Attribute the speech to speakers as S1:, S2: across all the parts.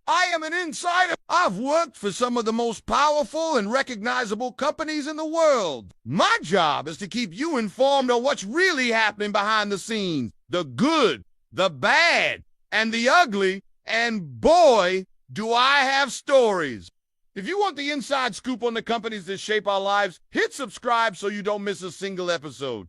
S1: I am an insider. I've worked for some of the most powerful and recognizable companies in the world. My job is to keep you informed on what's really happening behind the scenes. The good, the bad, and the ugly. And boy, do I have stories. If you want the inside scoop on the companies that shape our lives, hit subscribe so you don't miss a single episode.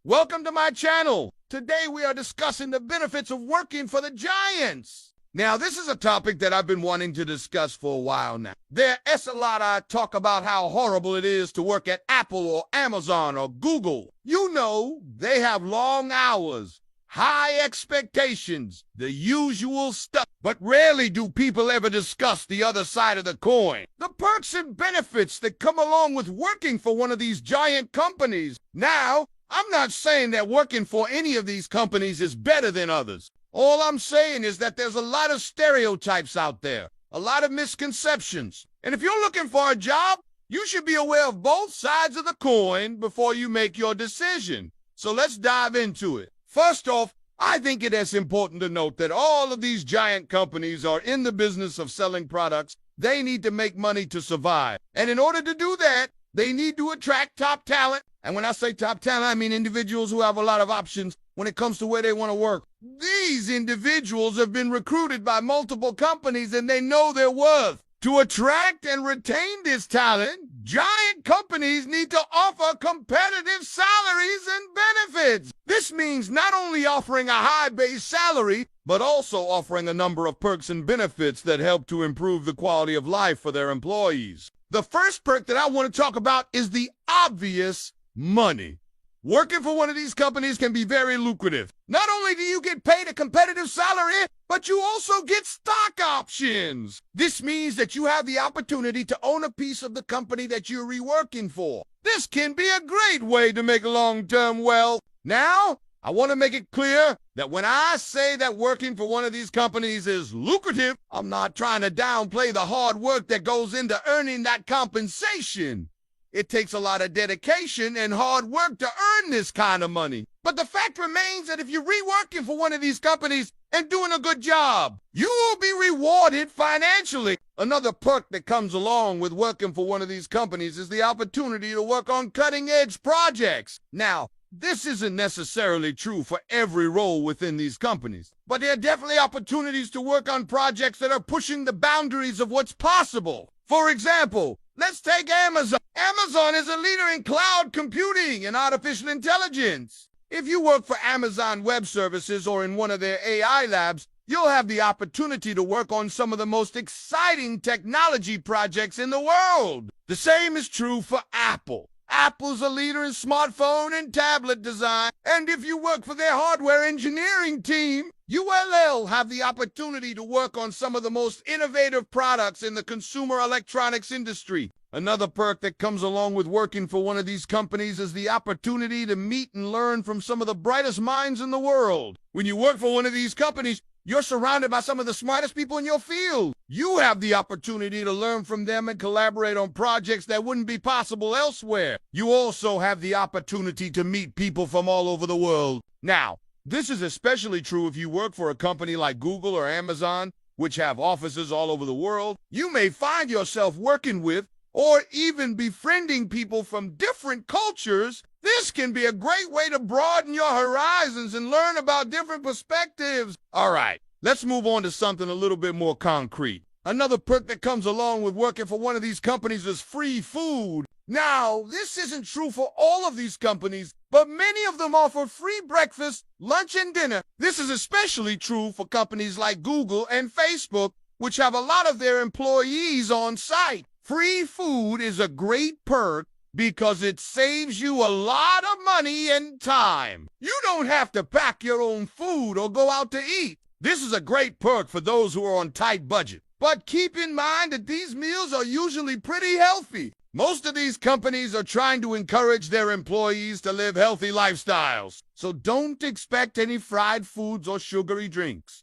S1: Welcome to my channel. Today we are discussing the benefits of working for the giants. Now, this is a topic that I've been wanting to discuss for a while now. There's a lot I talk about how horrible it is to work at Apple or Amazon or Google. You know, they have long hours, high expectations, the usual stuff. But rarely do people ever discuss the other side of the coin. The perks and benefits that come along with working for one of these giant companies. Now, I'm not saying that working for any of these companies is better than others. All I'm saying is that there's a lot of stereotypes out there, a lot of misconceptions. And if you're looking for a job, you should be aware of both sides of the coin before you make your decision. So let's dive into it. First off, I think it is important to note that all of these giant companies are in the business of selling products. They need to make money to survive. And in order to do that, they need to attract top talent. And when I say top talent, I mean individuals who have a lot of options when it comes to where they want to work. These individuals have been recruited by multiple companies and they know their worth. To attract and retain this talent, giant companies need to offer competitive salaries and benefits. This means not only offering a high base salary, but also offering a number of perks and benefits that help to improve the quality of life for their employees. The first perk that I want to talk about is the obvious money. Working for one of these companies can be very lucrative. Not only do you get paid a competitive salary, but you also get stock options. This means that you have the opportunity to own a piece of the company that you're reworking for. This can be a great way to make long-term wealth. Now, I want to make it clear that when I say that working for one of these companies is lucrative, I'm not trying to downplay the hard work that goes into earning that compensation. It takes a lot of dedication and hard work to earn this kind of money. But the fact remains that if you're reworking for one of these companies and doing a good job, you will be rewarded financially. Another perk that comes along with working for one of these companies is the opportunity to work on cutting-edge projects. Now, this isn't necessarily true for every role within these companies, but there are definitely opportunities to work on projects that are pushing the boundaries of what's possible. For example, let's take Amazon. Amazon is a leader in cloud computing and artificial intelligence. If you work for Amazon Web Services or in one of their AI labs, you'll have the opportunity to work on some of the most exciting technology projects in the world. The same is true for Apple. Apple's a leader in smartphone and tablet design, and if you work for their hardware engineering team, you will have the opportunity to work on some of the most innovative products in the consumer electronics industry. Another perk that comes along with working for one of these companies is the opportunity to meet and learn from some of the brightest minds in the world. When you work for one of these companies, you're surrounded by some of the smartest people in your field. You have the opportunity to learn from them and collaborate on projects that wouldn't be possible elsewhere. You also have the opportunity to meet people from all over the world. Now, this is especially true if you work for a company like Google or Amazon, which have offices all over the world. You may find yourself working with or even befriending people from different cultures. This can be a great way to broaden your horizons and learn about different perspectives. All right, let's move on to something a little bit more concrete. Another perk that comes along with working for one of these companies is free food. Now, this isn't true for all of these companies, but many of them offer free breakfast, lunch, and dinner. This is especially true for companies like Google and Facebook, which have a lot of their employees on site. Free food is a great perk because it saves you a lot of money and time. You don't have to pack your own food or go out to eat. This is a great perk for those who are on tight budget. But keep in mind that these meals are usually pretty healthy. Most of these companies are trying to encourage their employees to live healthy lifestyles. So don't expect any fried foods or sugary drinks.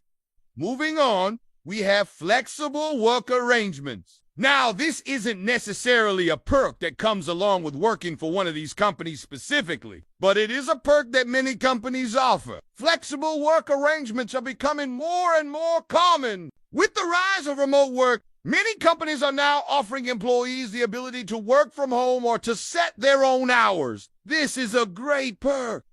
S1: Moving on, we have flexible work arrangements. Now, this isn't necessarily a perk that comes along with working for one of these companies specifically, but it is a perk that many companies offer. Flexible work arrangements are becoming more and more common. With the rise of remote work, many companies are now offering employees the ability to work from home or to set their own hours. This is a great perk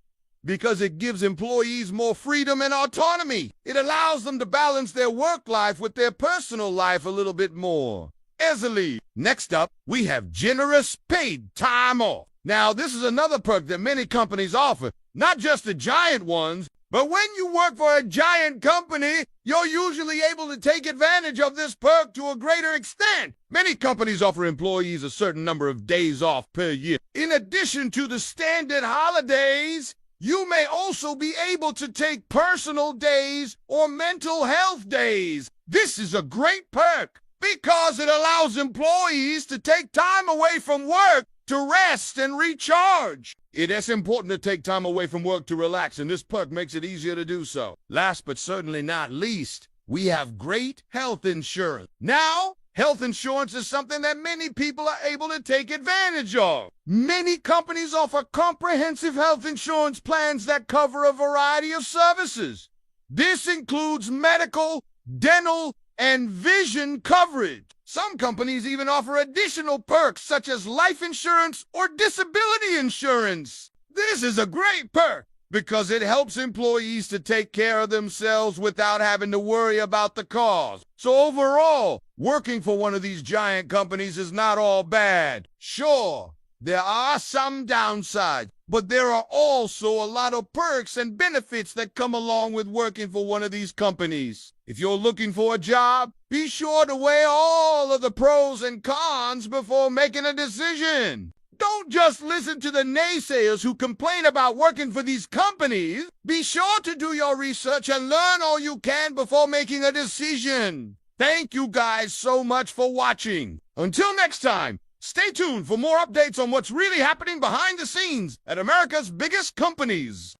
S1: because it gives employees more freedom and autonomy. It allows them to balance their work life with their personal life a little bit more easily. Next up, we have generous paid time off. Now, this is another perk that many companies offer, not just the giant ones, but when you work for a giant company, you're usually able to take advantage of this perk to a greater extent. Many companies offer employees a certain number of days off per year. In addition to the standard holidays, you may also be able to take personal days or mental health days. This is a great perk because it allows employees to take time away from work to rest and recharge. It is important to take time away from work to relax, and this perk makes it easier to do so. Last but certainly not least, we have great health insurance. Now, health insurance is something that many people are able to take advantage of. Many companies offer comprehensive health insurance plans that cover a variety of services. This includes medical, dental, and vision coverage. Some companies even offer additional perks such as life insurance or disability insurance. This is a great perk because it helps employees to take care of themselves without having to worry about the cost. So overall, working for one of these giant companies is not all bad. Sure, there are some downsides, but there are also a lot of perks and benefits that come along with working for one of these companies. If you're looking for a job, be sure to weigh all of the pros and cons before making a decision. Don't just listen to the naysayers who complain about working for these companies. Be sure to do your research and learn all you can before making a decision. Thank you guys so much for watching. Until next time, stay tuned for more updates on what's really happening behind the scenes at America's biggest companies.